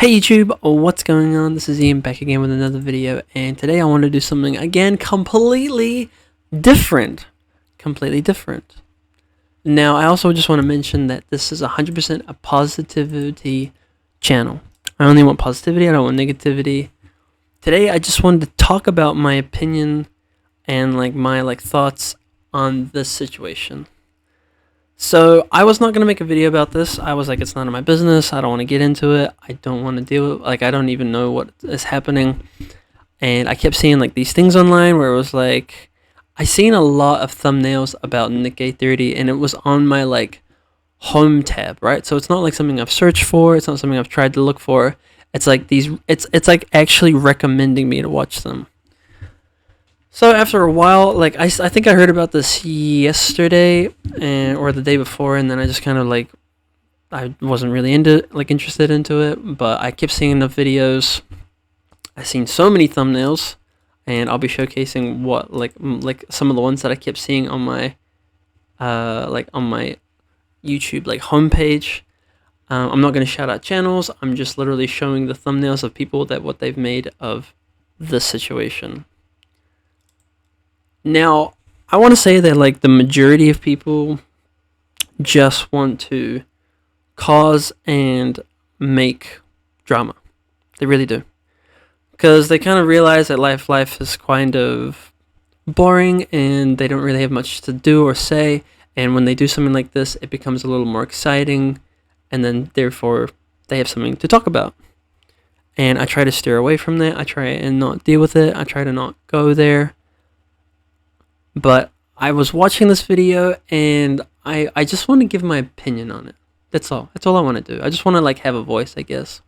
Hey YouTube, what's going on? This is Ian back again with another video, and today I want to do something again completely different. Completely different. Now, I also just want to mention that this is 100% a positivity channel. I only want positivity, I don't want negativity. Today I just wanted to talk about my opinion and my thoughts on this situation. So I was not going to make a video about this. I was like, it's none of my business. I don't want to get into it. I don't want to deal with, I don't even know what is happening. And I kept seeing these things online where it was like, I seen a lot of thumbnails about Nickeh30 and it was on my home tab, right? So it's not like something I've searched for. It's not something I've tried to look for. It's like it's like actually recommending me to watch them. So after a while, I think I heard about this yesterday or the day before, and then I just kind of I wasn't really interested into it, but I kept seeing the videos. I seen so many thumbnails, and I'll be showcasing what some of the ones that I kept seeing on my on my YouTube homepage. I'm not going to shout out channels. I'm just literally showing the thumbnails of people what they've made of this situation. Now, I want to say that the majority of people just want to cause and make drama. They really do. Because they kind of realize that life is kind of boring and they don't really have much to do or say. And when they do something like this, it becomes a little more exciting. And then, therefore, they have something to talk about. And I try to steer away from that. I try and not deal with it. I try to not go there. But I was watching this video and I just want to give my opinion on it. That's all. That's all I want to do. I just want to have a voice, I guess.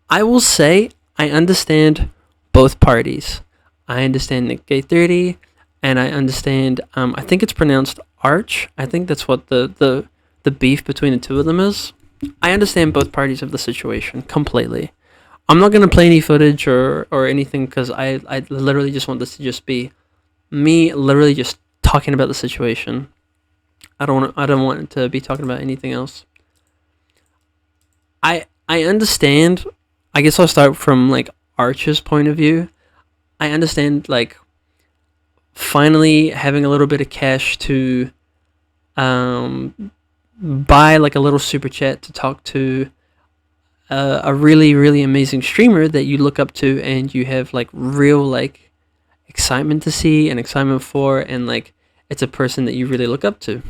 I will say I understand both parties. I understand Nickeh30 and I understand I think it's pronounced Arcch. I think that's what the beef between the two of them is. I understand both parties of the situation completely. I'm not going to play any footage or anything because I literally just want this to just be me literally just talking about the situation. I don't want to be talking about anything else. I understand. I guess I'll start from Arch's point of view. I understand finally having a little bit of cash to buy a little super chat to talk to a really amazing streamer that you look up to and you have real excitement to see and excitement for, and it's a person that you really look up to,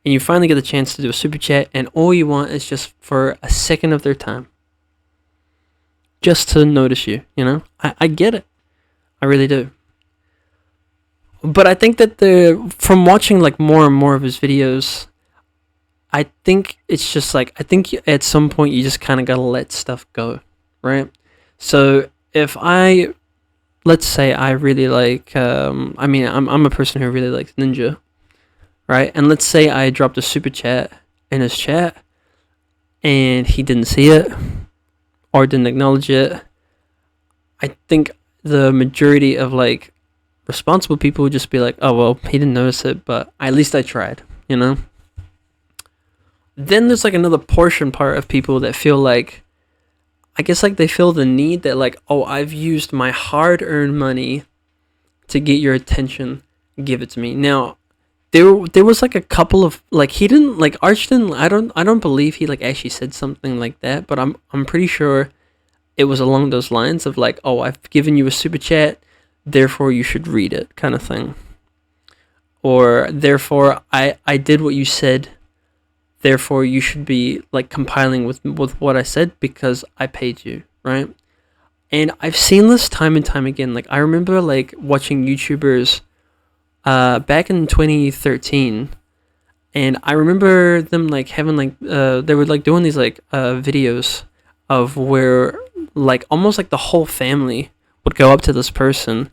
and you finally get the chance to do a super chat, and all you want is just for a second of their time, just to notice you. I get it, I really do. But I think that from watching more and more of his videos, I think it's just I think at some point you just kind of gotta let stuff go, right? So if let's say I really I'm a person who really likes Ninja, right? And let's say I dropped a super chat in his chat and he didn't see it or didn't acknowledge it. I think the majority of responsible people would just be like, oh well, he didn't notice it, but at least I tried, Then there's another part of people that feel I guess they feel the need that oh, I've used my hard-earned money to get your attention, give it to me. Now, there was a couple of he didn't Arch didn't, I don't believe he actually said something like that, but I'm pretty sure it was along those lines of oh, I've given you a super chat, therefore you should read it, kind of thing. Or therefore I did what you said, therefore you should be compiling with what I said because I paid you, right? And I've seen this time and time again. I remember watching YouTubers back in 2013, and I remember them having they were doing these videos of where almost the whole family would go up to this person,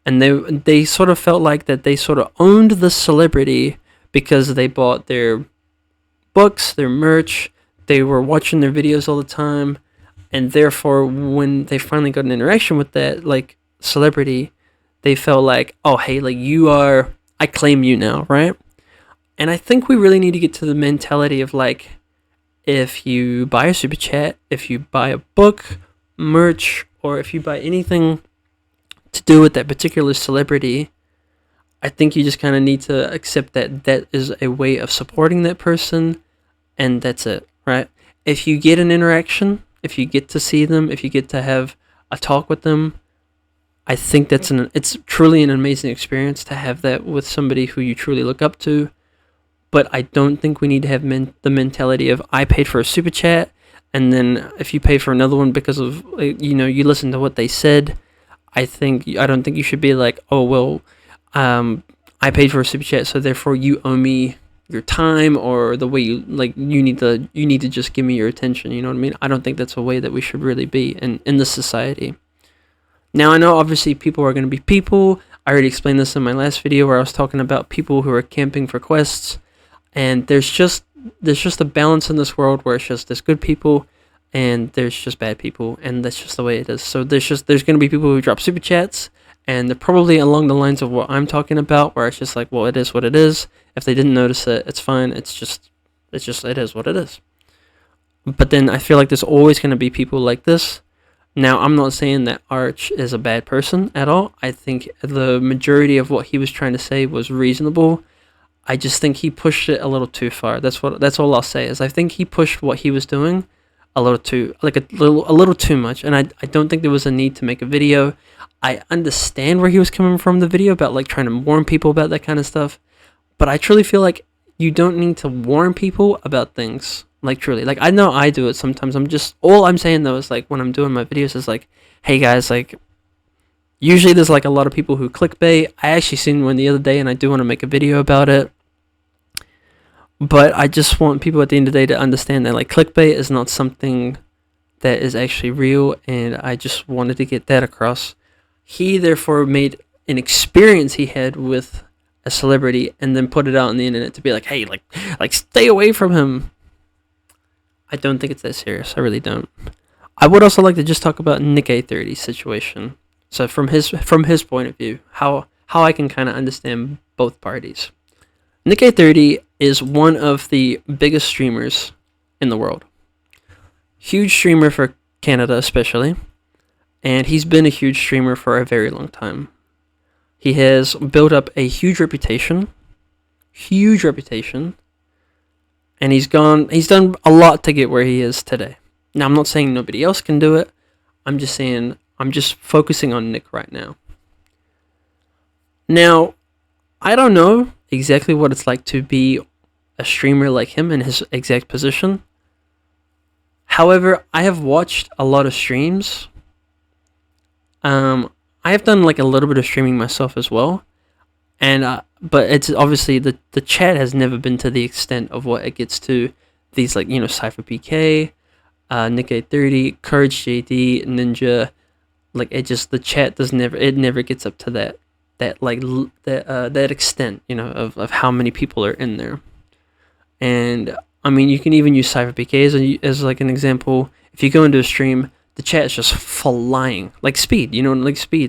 and they sort of felt that they sort of owned the celebrity because they bought their books, their merch, they were watching their videos all the time, and therefore when they finally got an interaction with that celebrity, they felt oh hey, I claim you now, right? And I think we really need to get to the mentality of if you buy a super chat, if you buy a book, merch, or if you buy anything to do with that particular celebrity, I think you just kind of need to accept that that is a way of supporting that person, and that's it, right? If you get an interaction, if you get to see them, if you get to have a talk with them, I think it's truly an amazing experience to have that with somebody who you truly look up to. But I don't think we need to have the mentality of I paid for a super chat, and then if you pay for another one because of you listen to what they said, I don't think you should be like, oh well, I paid for a super chat, so therefore you owe me your time, or the way you need to just give me your attention. You know what I mean? I don't think that's a way that we should really be in this society. Now, I know obviously people are going to be people. I already explained this in my last video where I was talking about people who are camping for quests, and there's just a balance in this world where there's good people and there's just bad people, and that's just the way it is. So there's going to be people who drop super chats, and they're probably along the lines of what I'm talking about, where it's just like, well, it is what it is. If they didn't notice it, it's fine. It is what it is. But then I feel like there's always going to be people like this. Now, I'm not saying that Arcch is a bad person at all. I think the majority of what he was trying to say was reasonable. I just think he pushed it a little too far. That's all I'll say, is I think he pushed what he was doing a little too much, and I don't think there was a need to make a video. I understand where he was coming from the video about like trying to warn people about that kind of stuff, but I truly feel like you don't need to warn people about things. Like, truly, like, I know I do it sometimes. All I'm saying though is, like, when I'm doing my videos is like, hey guys, like, usually there's like a lot of people who clickbait. I actually seen one the other day, and I do want to make a video about it. But I just want people at the end of the day to understand that, like, clickbait is not something that is actually real, and I just wanted to get that across. He therefore made an experience he had with a celebrity and then put it out on the internet to be like, hey, like stay away from him. I don't think it's that serious. I really don't. I would also like to just talk about Nickeh30's situation. So from his point of view, how I can kind of understand both parties. Nickeh30 is one of the biggest streamers in the world. Huge streamer for Canada especially, and he's been a huge streamer for a very long time. He has built up a huge reputation, and he's done a lot to get where he is today. Now, I'm not saying nobody else can do it. I'm just saying, I'm just focusing on Nick right now. Now, I don't know exactly what it's like to be a streamer like him in his exact position. However, I have watched a lot of streams. I have done like a little bit of streaming myself as well. And but it's obviously the chat has never been to the extent of what it gets to these, like, Cypher PK, Nickeh30, Courage JD, Ninja. Like, the chat never gets up to that extent, of how many people are in there. And I mean, you can even use Cypher PK as like an example. If you go into a stream, the chat is just flying, like speed,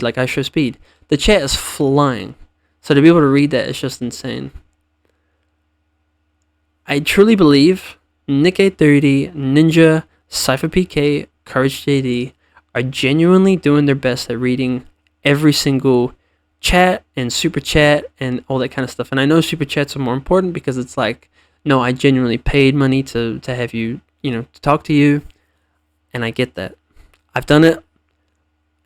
like I show speed. The chat is flying. So to be able to read that is just insane. I truly believe Nickeh30, Ninja, Cypher PK, Courage JD are genuinely doing their best at reading every single chat and super chat and all that kind of stuff. And I know super chats are more important because it's like, no, I genuinely paid money to have you, to talk to you, and I get that. I've done it.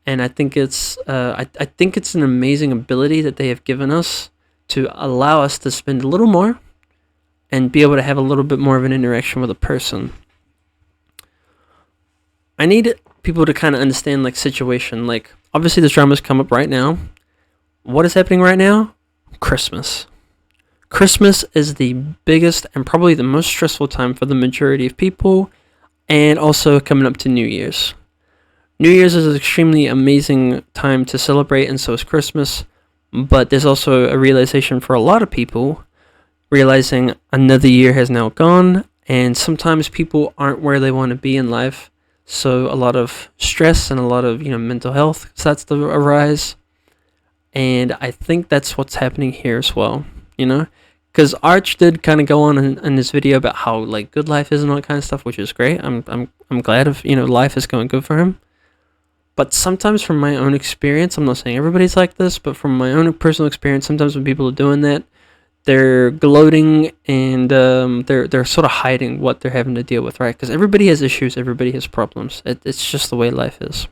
And I think it's an amazing ability that they have given us to allow us to spend a little more and be able to have a little bit more of an interaction with a person. I need people to kind of understand, like, situation. Like, obviously this drama's come up right now. What is happening right now? Christmas. Christmas is the biggest and probably the most stressful time for the majority of people, and also coming up to New Year's. New Year's is an extremely amazing time to celebrate, and so is Christmas, but there's also a realization for a lot of people, realizing another year has now gone, and sometimes people aren't where they want to be in life, so a lot of stress and a lot of, mental health starts to arise, and I think that's what's happening here as well, because Arch did kind of go on in this video about how like good life is and all that kind of stuff, which is great. I'm glad if life is going good for him. But sometimes from my own experience, I'm not saying everybody's like this, but from my own personal experience, sometimes when people are doing that, they're gloating and they're sort of hiding what they're having to deal with, right? Because everybody has issues, everybody has problems. It's just the way life is.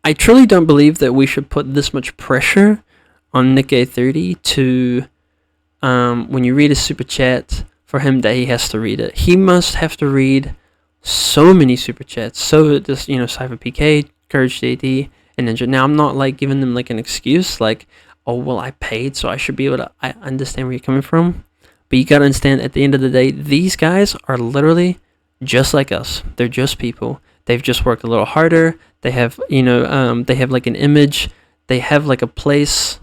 I truly don't believe that we should put this much pressure on Nickeh30 to, when you read a super chat, for him that he has to read it. He must have to read so many super chats. So this, Cypher PK, Courage JD, and Ninja. Now I'm not like giving them like an excuse, like, oh well, I paid, so I should be able to. I understand where you're coming from, but you gotta understand at the end of the day, these guys are literally just like us. They're just people. They've just worked a little harder. They have, they have like an image. They have like a place,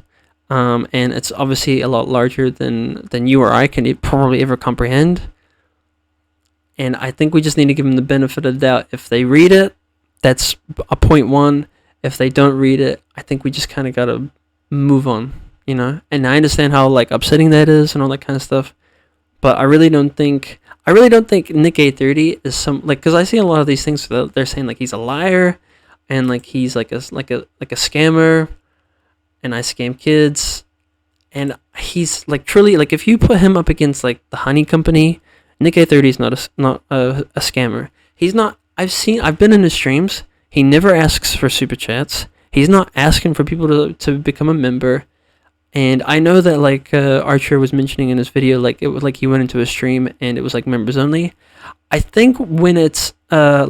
and it's obviously a lot larger than you or I can probably ever comprehend. And I think we just need to give them the benefit of the doubt. If they read it, that's a point one. If they don't read it, I think we just kind of gotta move on, And I understand how like upsetting that is and all that kind of stuff. But I really don't think Nickeh30 is because I see a lot of these things that they're saying like he's a liar, and like he's like a scammer, and I scam kids, and he's like truly like if you put him up against like the Honey Company. Nickeh30 is not a scammer. He's not. I've been in his streams. He never asks for super chats. He's not asking for people to become a member. And I know that like Archer was mentioning in his video, like it was like he went into a stream and it was like members only. I think when it's a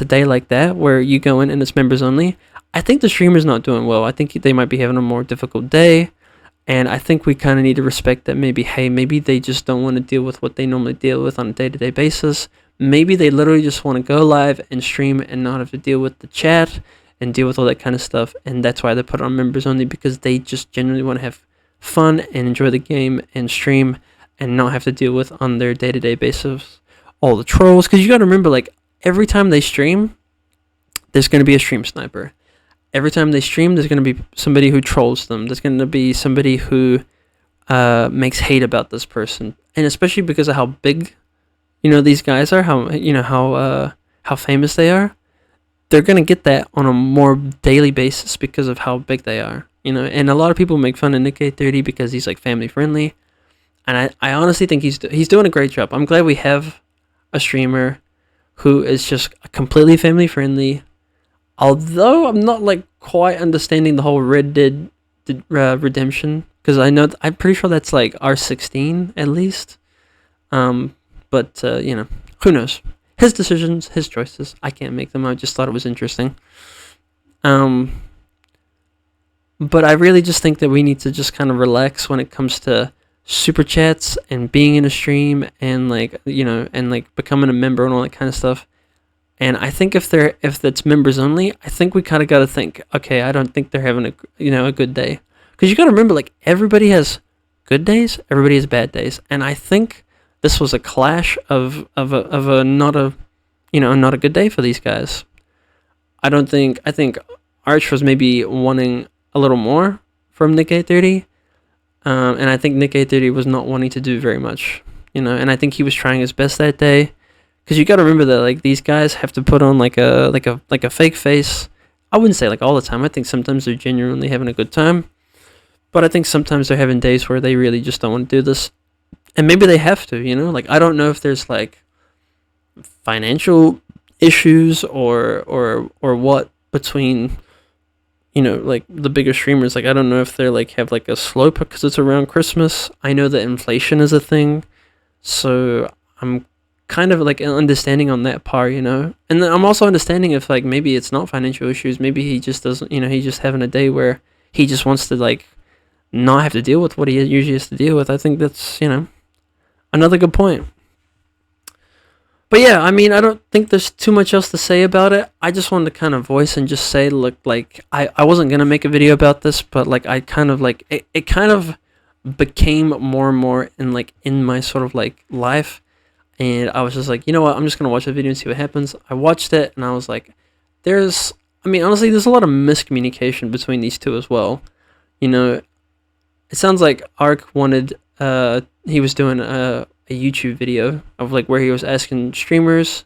day like that where you go in and it's members only, I think the streamer's not doing well. I think they might be having a more difficult day. And I think we kind of need to respect that maybe they just don't want to deal with what they normally deal with on a day-to-day basis. Maybe they literally just want to go live and stream and not have to deal with the chat and deal with all that kind of stuff. And that's why they put it on members only, because they just genuinely want to have fun and enjoy the game and stream and not have to deal with on their day-to-day basis all the trolls. Because you got to remember, like, every time they stream, there's going to be a stream sniper. Every time they stream, there's going to be somebody who trolls them. There's going to be somebody who makes hate about this person. And especially because of how big, these guys are, how famous they are, they're going to get that on a more daily basis because of how big they are. And a lot of people make fun of Nickeh30 because he's like family friendly. And I honestly think he's doing a great job. I'm glad we have a streamer who is just completely family friendly. Although I'm not like quite understanding the whole Red Dead Redemption, because I'm pretty sure that's like R16 at least. But who knows? His decisions, his choices. I can't make them. I just thought it was interesting. But I really just think that we need to just kind of relax when it comes to super chats and being in a stream and like and like becoming a member and all that kind of stuff. And I think if it's members only, I think we kind of got to think, okay, I don't think they're having a good day, because you got to remember, like, everybody has good days, everybody has bad days, and I think this was a clash of a not a good day for these guys. I think Arch was maybe wanting a little more from Nickeh30, and I think Nickeh30 was not wanting to do very much, and I think he was trying his best that day. Because you got to remember that like these guys have to put on like a fake face. I wouldn't say like all the time. I think sometimes they're genuinely having a good time, but I think sometimes they're having days where they really just don't want to do this, and maybe they have to. Like I don't know if there's like financial issues or what between like the bigger streamers. Like I don't know if they're like have like a slope because it's around Christmas. I know that inflation is a thing, so I'm kind of like understanding on that part, and then I'm also understanding if like maybe it's not financial issues, maybe he just doesn't, he's just having a day where he just wants to like not have to deal with what he usually has to deal with. I think that's another good point. But yeah, I mean, I don't think there's too much else to say about it. I just wanted to kind of voice and just say, look, like I wasn't gonna make a video about this, but like I kind of like it kind of became more and more in my sort of like life. And I was just like, you know what, I'm just going to watch the video and see what happens. I watched it, and I was like, honestly, there's a lot of miscommunication between these two as well. it sounds like Arcch wanted, he was doing a YouTube video of like where he was asking streamers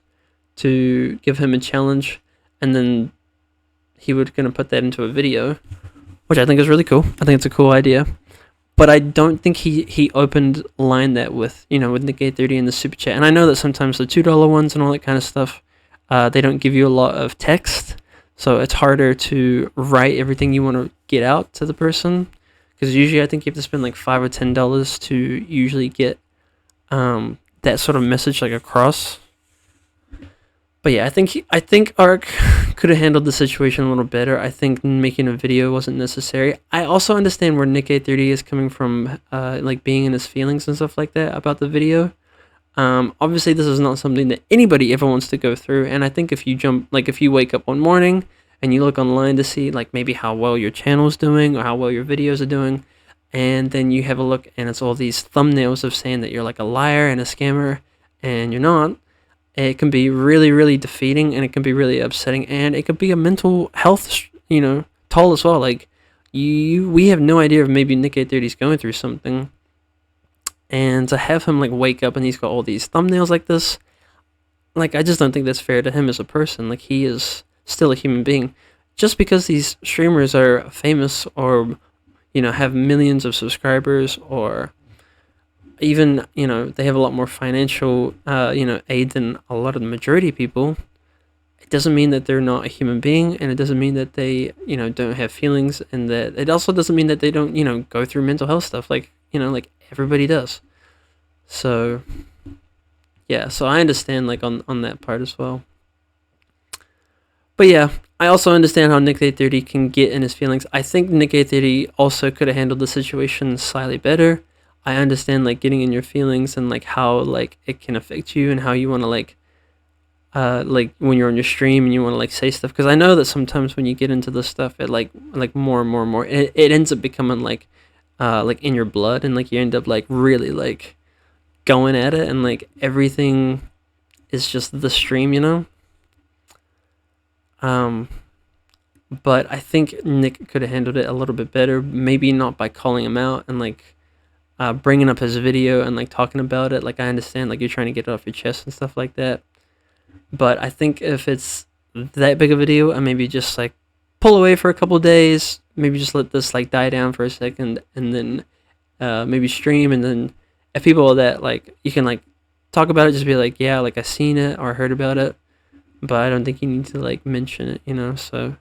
to give him a challenge, and then he was gonna put that into a video, which I think is really cool. I think it's a cool idea. But I don't think he opened line that with, you know, with Nickeh30 in the super chat. And I know that sometimes the $2 ones and all that kind of stuff, they don't give you a lot of text, so it's harder to write everything you want to get out to the person. Because usually I think you have to spend like $5 or $10 to usually get that sort of message like across. But yeah, I think Arcch could have handled the situation a little better. I think making a video wasn't necessary. I also understand where Nickeh30 is coming from, like being in his feelings and stuff like that about the video. Obviously, this is not something that anybody ever wants to go through. And I think if you wake up one morning and you look online to see like maybe how well your channel's doing or how well your videos are doing, and then you have a look and it's all these thumbnails of saying that you're like a liar and a scammer, and you're not. It can be really, really defeating, and it can be really upsetting, and it could be a mental health, toll as well. Like, we have no idea if maybe Nickeh30 is going through something, and to have him like wake up and he's got all these thumbnails like this, like I just don't think that's fair to him as a person. Like, he is still a human being. Just because these streamers are famous or, you know, have millions of subscribers, or even, you know, they have a lot more financial, aid than a lot of the majority of people, it doesn't mean that they're not a human being, and it doesn't mean that they, you know, don't have feelings, and that it also doesn't mean that they don't, you know, go through mental health stuff like, you know, like everybody does. So, yeah, so I understand, like, on that part as well. But yeah, I also understand how Nickeh30 can get in his feelings. I think Nickeh30 also could have handled the situation slightly better. I understand like getting in your feelings and like how like it can affect you and how you want to like when you're on your stream and you want to like say stuff, because I know that sometimes when you get into this stuff, it like more and more and more it ends up becoming like in your blood, and like you end up like really like going at it, and like everything is just the stream, you know. But I think Nick could have handled it a little bit better, maybe not by calling him out and like bringing up his video and like talking about it. Like, I understand like you're trying to get it off your chest and stuff like that, but I think if it's that big of a deal, and maybe just like pull away for a couple days, maybe just let this like die down for a second, and then maybe stream, and then if people that like you can like talk about it, just be like, yeah, like I seen it or I heard about it, but I don't think you need to like mention it, you know. So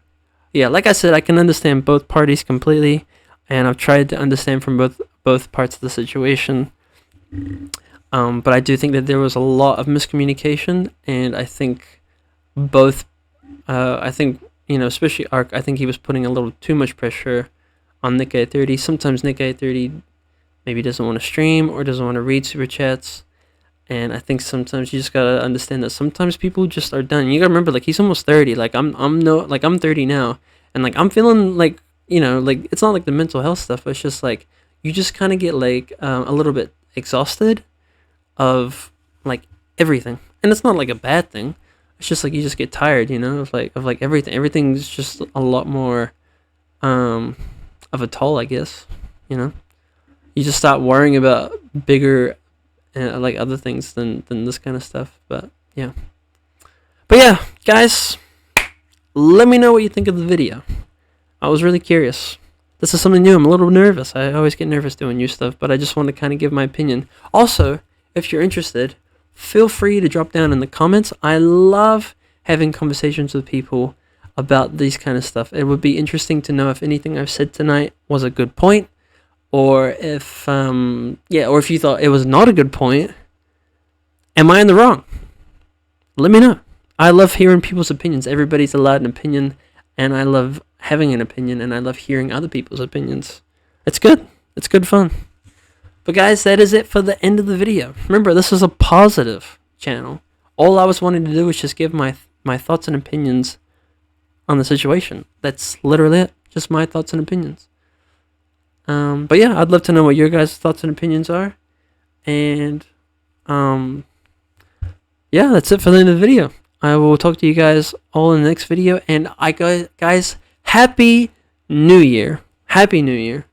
yeah, like I said, I can understand both parties completely, and I've tried to understand from both parts of the situation. But I do think that there was a lot of miscommunication, and I think both, you know, especially Arcch, I think he was putting a little too much pressure on Nickeh30. Sometimes Nickeh30 maybe doesn't want to stream or doesn't want to read super chats, and I think sometimes you just gotta understand that sometimes people just are done. You gotta remember, like, he's almost 30. Like I'm 30 now, and like I'm feeling like, you know, like it's not like the mental health stuff, but it's just like you just kind of get like a little bit exhausted of like everything, and it's not like a bad thing. It's just like you just get tired, you know, of like everything. Everything's just a lot more of a toll, I guess. You know, you just stop worrying about bigger like other things than this kind of stuff. But yeah, guys, let me know what you think of the video. I was really curious. This is something new. I'm a little nervous. I always get nervous doing new stuff, but I just want to kind of give my opinion. Also, if you're interested, feel free to drop down in the comments. I love having conversations with people about these kind of stuff. It would be interesting to know if anything I've said tonight was a good point, or if or if you thought it was not a good point. Am I in the wrong? Let me know. I love hearing people's opinions. Everybody's allowed an opinion, and I love having an opinion, and I love hearing other people's opinions. It's good. It's good fun. But guys, that is it for the end of the video. Remember, this is a positive channel. All I was wanting to do was just give my thoughts and opinions on the situation. That's literally it. Just my thoughts and opinions. But yeah, I'd love to know what your guys' thoughts and opinions are. And yeah, that's it for the end of the video. I will talk to you guys all in the next video. And guys, Happy New Year. Happy New Year.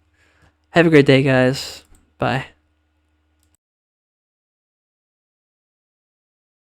Have a great day, guys. Bye.